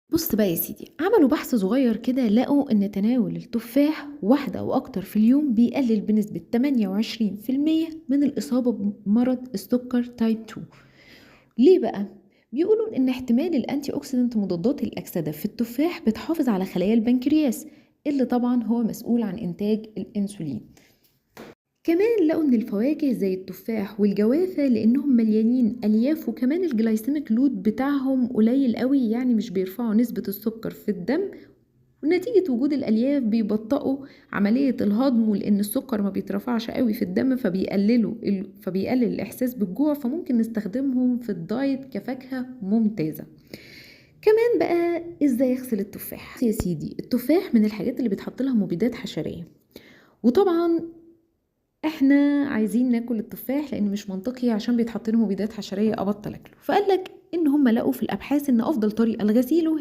بص بقى يا سيدي، عملوا بحث صغير كده، لقوا ان تناول التفاح واحدة او اكتر في اليوم بيقلل بنسبة 28% من الاصابة بمرض السكر تايب 2. ليه بقى؟ بيقولوا ان احتمال الانتي اوكسيدنت مضادات الاكسدة في التفاح بتحافظ على خلايا البنكرياس، اللي طبعا هو مسؤول عن انتاج الانسولين. كمان لقوا ان الفواكه زي التفاح والجوافة لانهم مليانين الياف، وكمان الجلايسيميك لود بتاعهم قليل قوي، يعني مش بيرفعوا نسبة السكر في الدم. ونتيجة وجود الألياف بيبطئوا عملية الهضم، ولأن السكر ما بيترفعش قوي في الدم فبيقلل الإحساس بالجوع، فممكن نستخدمهم في الدايت كفاكهة ممتازة. كمان بقى إزاي أغسل التفاح يا سيدي؟ التفاح من الحاجات اللي بتحط لها مبيدات حشرية، وطبعا احنا عايزين ناكل التفاح لان مش منطقي عشان بيتحط له مبيدات حشريه ابطل اكله. فقال لك ان هم لقوا في الابحاث ان افضل طريقه لغسيله